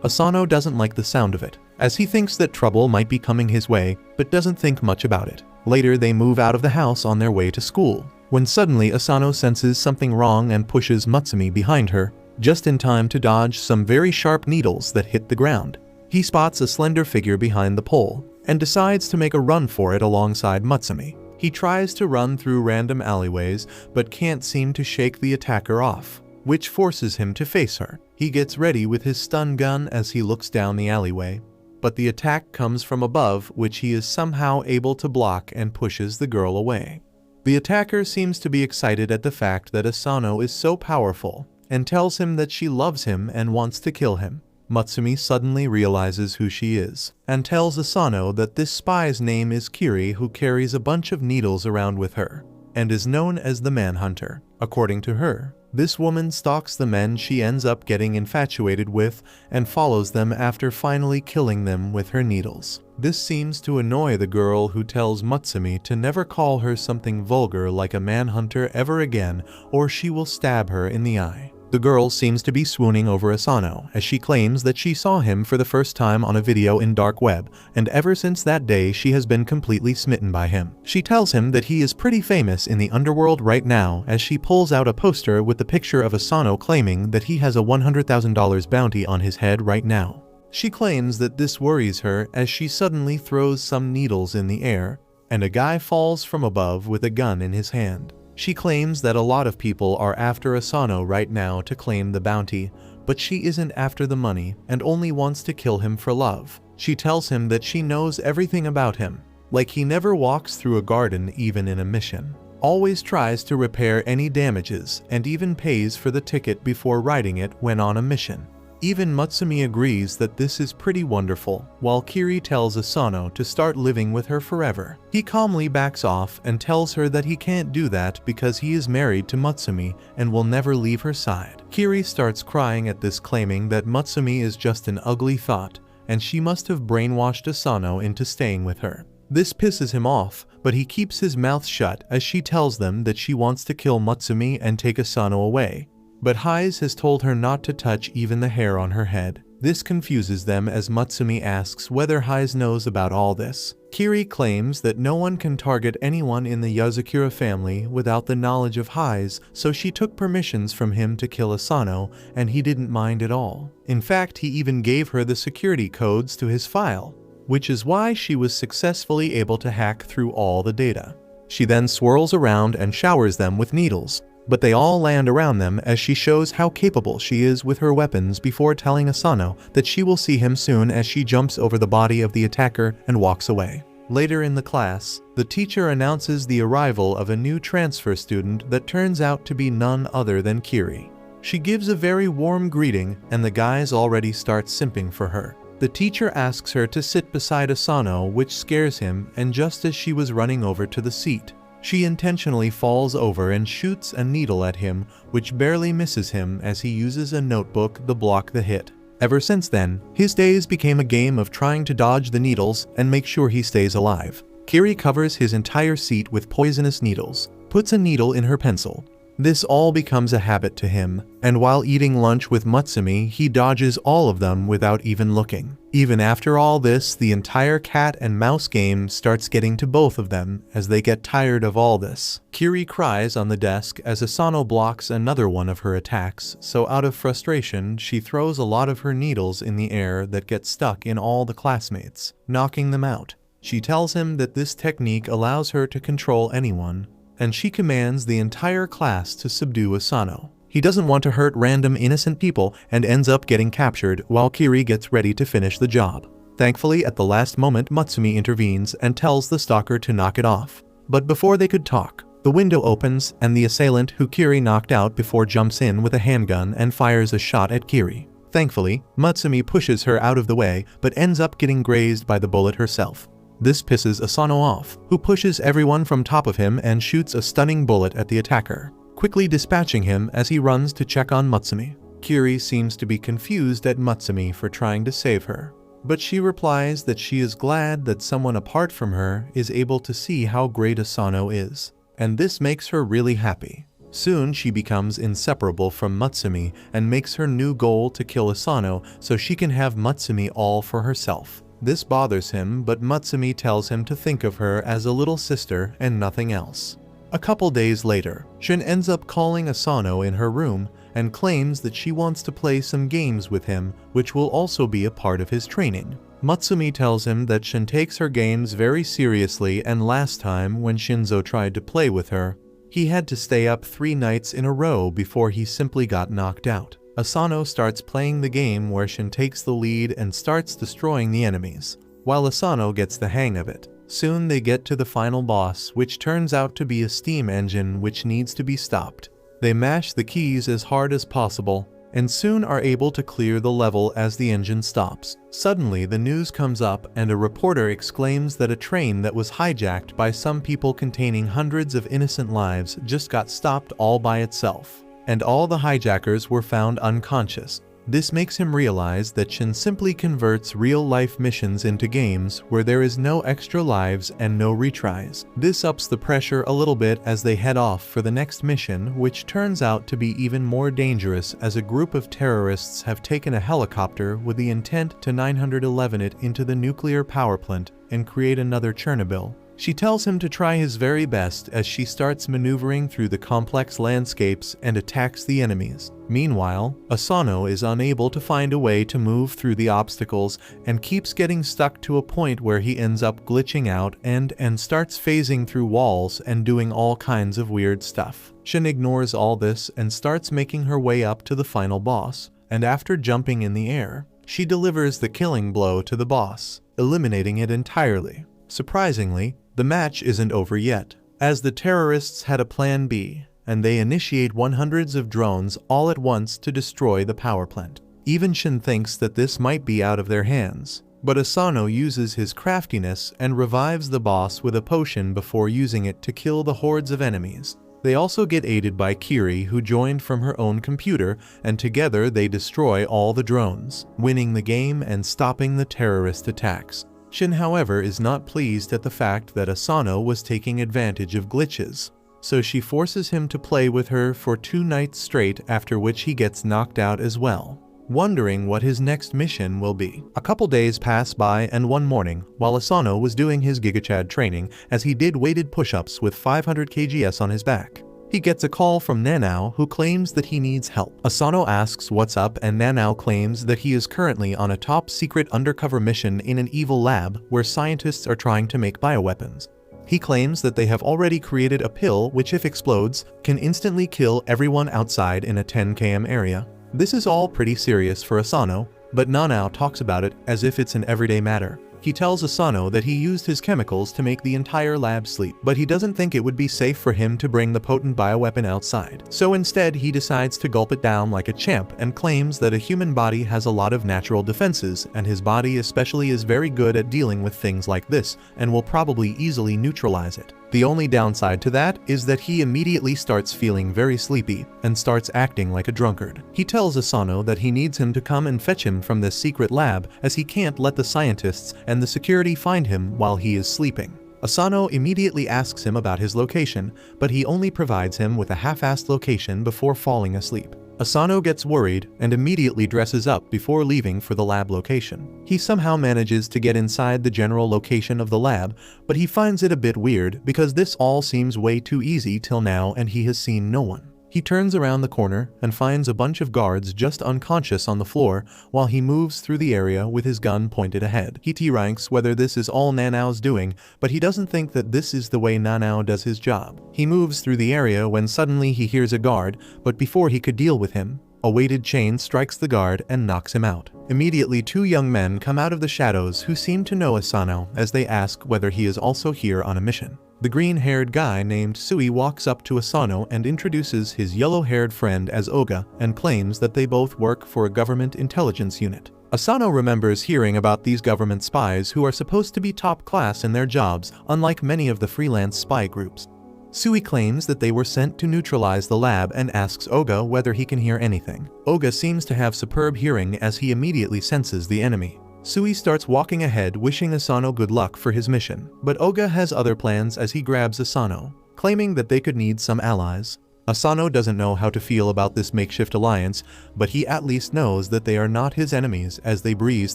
Asano doesn't like the sound of it, as he thinks that trouble might be coming his way, but doesn't think much about it. Later, they move out of the house on their way to school, when suddenly Asano senses something wrong and pushes Mutsumi behind her, just in time to dodge some very sharp needles that hit the ground. He spots a slender figure behind the pole, and decides to make a run for it alongside Mutsumi. He tries to run through random alleyways, but can't seem to shake the attacker off, which forces him to face her. He gets ready with his stun gun as he looks down the alleyway, but the attack comes from above, which he is somehow able to block and pushes the girl away. The attacker seems to be excited at the fact that Asano is so powerful, and tells him that she loves him and wants to kill him. Mutsumi suddenly realizes who she is, and tells Asano that this spy's name is Kiri, who carries a bunch of needles around with her, and is known as the Manhunter. According to her, this woman stalks the men she ends up getting infatuated with and follows them after finally killing them with her needles. This seems to annoy the girl, who tells Mutsumi to never call her something vulgar like a manhunter ever again, or she will stab her in the eye. The girl seems to be swooning over Asano, as she claims that she saw him for the first time on a video in dark web, and ever since that day she has been completely smitten by him. She tells him that he is pretty famous in the underworld right now, as she pulls out a poster with the picture of Asano claiming that he has a $100,000 bounty on his head right now. She claims that this worries her as she suddenly throws some needles in the air, and a guy falls from above with a gun in his hand. She claims that a lot of people are after Asano right now to claim the bounty, but she isn't after the money and only wants to kill him for love. She tells him that she knows everything about him, like he never walks through a garden even in a mission, always tries to repair any damages, and even pays for the ticket before riding it when on a mission. Even Mutsumi agrees that this is pretty wonderful, while Kiri tells Asano to start living with her forever. He calmly backs off and tells her that he can't do that because he is married to Mutsumi and will never leave her side. Kiri starts crying at this, claiming that Mutsumi is just an ugly thought, and she must have brainwashed Asano into staying with her. This pisses him off, but he keeps his mouth shut as she tells them that she wants to kill Mutsumi and take Asano away. But Hise has told her not to touch even the hair on her head. This confuses them as Mutsumi asks whether Hise knows about all this. Kiri claims that no one can target anyone in the Yozakura family without the knowledge of Hise, so she took permissions from him to kill Asano, and he didn't mind at all. In fact, he even gave her the security codes to his file, which is why she was successfully able to hack through all the data. She then swirls around and showers them with needles, but they all land around them as she shows how capable she is with her weapons before telling Asano that she will see him soon as she jumps over the body of the attacker and walks away. Later in the class, the teacher announces the arrival of a new transfer student that turns out to be none other than Kiri. She gives a very warm greeting, and the guys already start simping for her. The teacher asks her to sit beside Asano, which scares him, and just as she was running over to the seat, she intentionally falls over and shoots a needle at him, which barely misses him as he uses a notebook to block the hit. Ever since then, his days became a game of trying to dodge the needles and make sure he stays alive. Kiri covers his entire seat with poisonous needles, puts a needle in her pencil. This all becomes a habit to him, and while eating lunch with Mutsumi, he dodges all of them without even looking. Even after all this, the entire cat and mouse game starts getting to both of them as they get tired of all this. Kiri cries on the desk as Asano blocks another one of her attacks, so out of frustration, she throws a lot of her needles in the air that get stuck in all the classmates, knocking them out. She tells him that this technique allows her to control anyone, and she commands the entire class to subdue Asano. He doesn't want to hurt random innocent people and ends up getting captured while Kiri gets ready to finish the job. Thankfully, at the last moment, Mutsumi intervenes and tells the stalker to knock it off. But before they could talk, the window opens and the assailant who Kiri knocked out before jumps in with a handgun and fires a shot at Kiri. Thankfully, Mutsumi pushes her out of the way but ends up getting grazed by the bullet herself. This pisses Asano off, who pushes everyone from top of him and shoots a stunning bullet at the attacker, quickly dispatching him as he runs to check on Mutsumi. Kiri seems to be confused at Mutsumi for trying to save her, but she replies that she is glad that someone apart from her is able to see how great Asano is, and this makes her really happy. Soon she becomes inseparable from Mutsumi and makes her new goal to kill Asano so she can have Mutsumi all for herself. This bothers him, but Mutsumi tells him to think of her as a little sister and nothing else. A couple days later, Shin ends up calling Asano in her room and claims that she wants to play some games with him, which will also be a part of his training. Mutsumi tells him that Shin takes her games very seriously, and last time when Shinzo tried to play with her, he had to stay up 3 nights in a row before he simply got knocked out. Asano starts playing the game where Shin takes the lead and starts destroying the enemies, while Asano gets the hang of it. Soon they get to the final boss, which turns out to be a steam engine which needs to be stopped. They mash the keys as hard as possible, and soon are able to clear the level as the engine stops. Suddenly the news comes up and a reporter exclaims that a train that was hijacked by some people containing hundreds of innocent lives just got stopped all by itself, and all the hijackers were found unconscious. This makes him realize that Shin simply converts real-life missions into games where there is no extra lives and no retries. This ups the pressure a little bit as they head off for the next mission, which turns out to be even more dangerous as a group of terrorists have taken a helicopter with the intent to 911 it into the nuclear power plant and create another Chernobyl. She tells him to try his very best as she starts maneuvering through the complex landscapes and attacks the enemies. Meanwhile, Asano is unable to find a way to move through the obstacles and keeps getting stuck to a point where he ends up glitching out and starts phasing through walls and doing all kinds of weird stuff. Shin ignores all this and starts making her way up to the final boss, and after jumping in the air, she delivers the killing blow to the boss, eliminating it entirely. Surprisingly, the match isn't over yet, as the terrorists had a plan B, and they initiate hundreds of drones all at once to destroy the power plant. Even Shin thinks that this might be out of their hands, but Asano uses his craftiness and revives the boss with a potion before using it to kill the hordes of enemies. They also get aided by Kiri, who joined from her own computer, and together they destroy all the drones, winning the game and stopping the terrorist attacks. Shin, however, is not pleased at the fact that Asano was taking advantage of glitches, so she forces him to play with her for 2 nights straight, after which he gets knocked out as well, wondering what his next mission will be. A couple days pass by, and one morning, while Asano was doing his GigaChad training as he did weighted push-ups with 500 kgs on his back, he gets a call from Nanao, who claims that he needs help. Asano asks what's up, and Nanao claims that he is currently on a top-secret undercover mission in an evil lab where scientists are trying to make bioweapons. He claims that they have already created a pill which, if explodes, can instantly kill everyone outside in a 10 km area. This is all pretty serious for Asano, but Nanao talks about it as if it's an everyday matter. He tells Asano that he used his chemicals to make the entire lab sleep, but he doesn't think it would be safe for him to bring the potent bioweapon outside. So instead, he decides to gulp it down like a champ and claims that a human body has a lot of natural defenses, and his body especially is very good at dealing with things like this and will probably easily neutralize it. The only downside to that is that he immediately starts feeling very sleepy and starts acting like a drunkard. He tells Asano that he needs him to come and fetch him from this secret lab, as he can't let the scientists and the security find him while he is sleeping. Asano immediately asks him about his location, but he only provides him with a half-assed location before falling asleep. Asano gets worried and immediately dresses up before leaving for the lab location. He somehow manages to get inside the general location of the lab, but he finds it a bit weird because this all seems way too easy till now and he has seen no one. He turns around the corner and finds a bunch of guards just unconscious on the floor while he moves through the area with his gun pointed ahead. He ranks whether this is all Nanao's doing, but he doesn't think that this is the way Nanao does his job. He moves through the area when suddenly he hears a guard, but before he could deal with him, a weighted chain strikes the guard and knocks him out. Immediately 2 young men come out of the shadows who seem to know Asano as they ask whether he is also here on a mission. The green-haired guy named Sui walks up to Asano and introduces his yellow-haired friend as Oga and claims that they both work for a government intelligence unit. Asano remembers hearing about these government spies who are supposed to be top class in their jobs, unlike many of the freelance spy groups. Sui claims that they were sent to neutralize the lab and asks Oga whether he can hear anything. Oga seems to have superb hearing as he immediately senses the enemy. Sui starts walking ahead wishing Asano good luck for his mission, but Oga has other plans as he grabs Asano, claiming that they could need some allies. Asano doesn't know how to feel about this makeshift alliance, but he at least knows that they are not his enemies as they breeze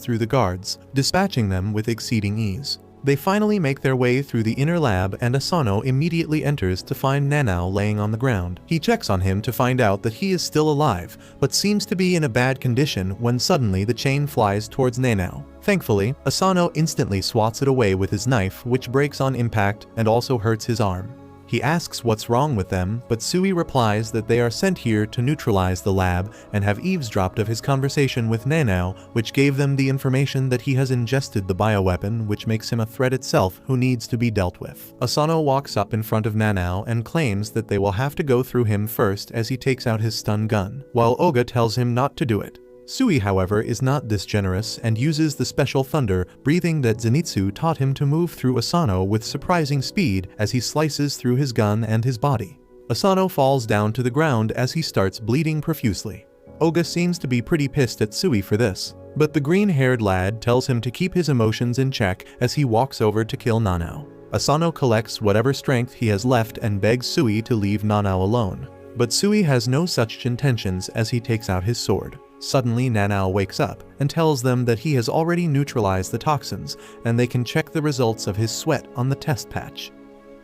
through the guards, dispatching them with exceeding ease. They finally make their way through the inner lab and Asano immediately enters to find Nanao laying on the ground. He checks on him to find out that he is still alive, but seems to be in a bad condition when suddenly the chain flies towards Nanao. Thankfully, Asano instantly swats it away with his knife, which breaks on impact and also hurts his arm. He asks what's wrong with them, but Sui replies that they are sent here to neutralize the lab and have eavesdropped of his conversation with Nanao, which gave them the information that he has ingested the bioweapon, which makes him a threat itself who needs to be dealt with. Asano walks up in front of Nanao and claims that they will have to go through him first as he takes out his stun gun, while Oga tells him not to do it. Sui, however, is not this generous and uses the special thunder breathing that Zenitsu taught him to move through Asano with surprising speed as he slices through his gun and his body. Asano falls down to the ground as he starts bleeding profusely. Oga seems to be pretty pissed at Sui for this, but the green-haired lad tells him to keep his emotions in check as he walks over to kill Nanao. Asano collects whatever strength he has left and begs Sui to leave Nanao alone, but Sui has no such intentions as he takes out his sword. Suddenly, Nanao wakes up and tells them that he has already neutralized the toxins and they can check the results of his sweat on the test patch.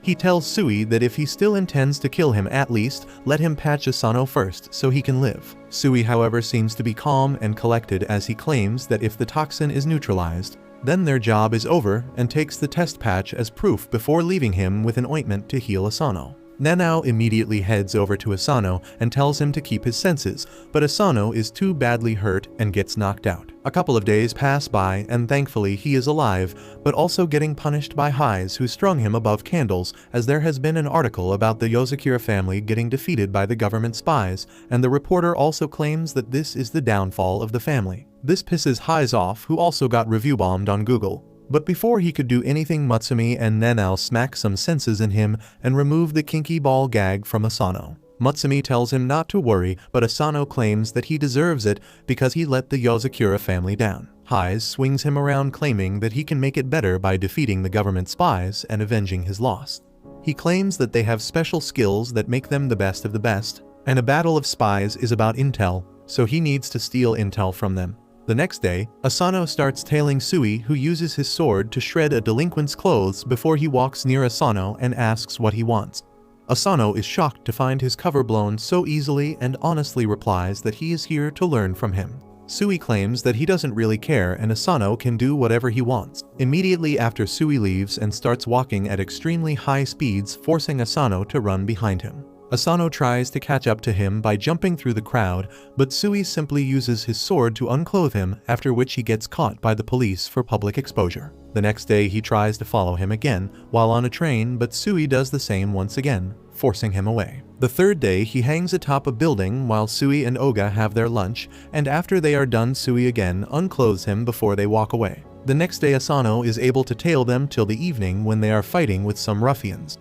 He tells Sui that if he still intends to kill him, at least let him patch Asano first so he can live. Sui, however, seems to be calm and collected as he claims that if the toxin is neutralized, then their job is over and takes the test patch as proof before leaving him with an ointment to heal Asano. Nanao immediately heads over to Asano and tells him to keep his senses, but Asano is too badly hurt and gets knocked out. A couple of days pass by and thankfully he is alive, but also getting punished by Highs who strung him above candles as there has been an article about the Yozakura family getting defeated by the government spies, and the reporter also claims that this is the downfall of the family. This pisses Highs off, who also got review bombed on Google. But before he could do anything, Mutsumi and Nanao smack some senses in him and remove the kinky ball gag from Asano. Mutsumi tells him not to worry, but Asano claims that he deserves it because he let the Yozakura family down. Highs swings him around claiming that he can make it better by defeating the government spies and avenging his loss. He claims that they have special skills that make them the best of the best, and a battle of spies is about intel, so he needs to steal intel from them. The next day, Asano starts tailing Sui, who uses his sword to shred a delinquent's clothes before he walks near Asano and asks what he wants. Asano is shocked to find his cover blown so easily and honestly replies that he is here to learn from him. Sui claims that he doesn't really care and Asano can do whatever he wants. Immediately after, Sui leaves and starts walking at extremely high speeds, forcing Asano to run behind him. Asano tries to catch up to him by jumping through the crowd, but Sui simply uses his sword to unclothe him, after which he gets caught by the police for public exposure. The next day he tries to follow him again while on a train, but Sui does the same once again, forcing him away. The third day he hangs atop a building while Sui and Oga have their lunch, and after they are done, Sui again unclothes him before they walk away. The next day Asano is able to tail them till the evening when they are fighting with some ruffians.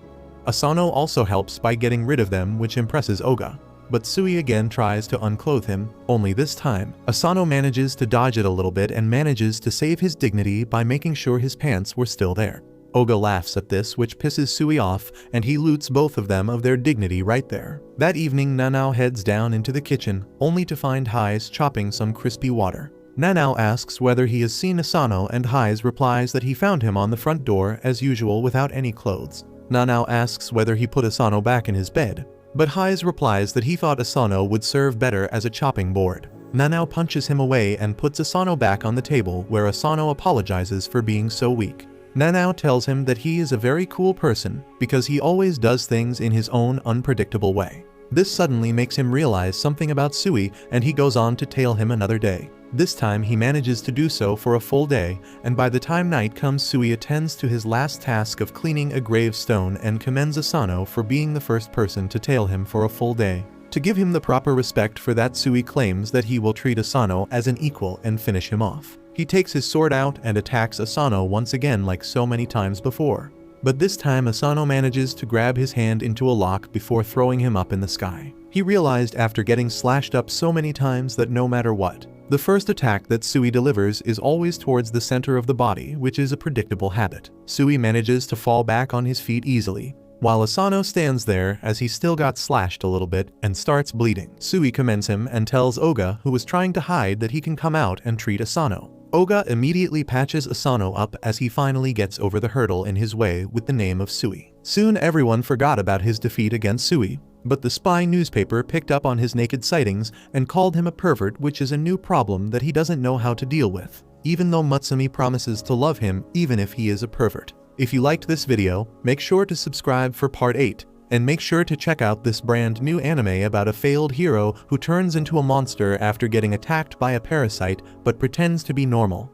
Asano also helps by getting rid of them, which impresses Oga, but Sui again tries to unclothe him, only this time Asano manages to dodge it a little bit and manages to save his dignity by making sure his pants were still there. Oga laughs at this, which pisses Sui off, and he loots both of them of their dignity right there. That evening Nanao heads down into the kitchen, only to find Highs chopping some crispy water. Nanao asks whether he has seen Asano and Highs replies that he found him on the front door as usual without any clothes. Nanao asks whether he put Asano back in his bed, But Haiz replies that he thought Asano would serve better as a chopping board. Nanao punches him away and puts Asano back on the table, where Asano apologizes for being so weak. Nanao tells him that he is a very cool person because he always does things in his own unpredictable way. This suddenly makes him realize something about Sui, and he goes on to tail him another day. This time he manages to do so for a full day, and by the time night comes, Sui attends to his last task of cleaning a gravestone and commends Asano for being the first person to tail him for a full day. To give him the proper respect for that, Sui claims that he will treat Asano as an equal and finish him off. He takes his sword out and attacks Asano once again like so many times before. But this time Asano manages to grab his hand into a lock before throwing him up in the sky. He realized after getting slashed up so many times that no matter what, the first attack that Sui delivers is always towards the center of the body, which is a predictable habit. Sui manages to fall back on his feet easily, while Asano stands there as he still got slashed a little bit and starts bleeding. Sui commends him and tells Oga, who was trying to hide, that he can come out and treat Asano. Oga immediately patches Asano up as he finally gets over the hurdle in his way with the name of Sui. Soon everyone forgot about his defeat against Sui, but the spy newspaper picked up on his naked sightings and called him a pervert, which is a new problem that he doesn't know how to deal with, even though Mutsumi promises to love him even if he is a pervert. If you liked this video, make sure to subscribe for part 8. And make sure to check out this brand new anime about a failed hero who turns into a monster after getting attacked by a parasite but pretends to be normal.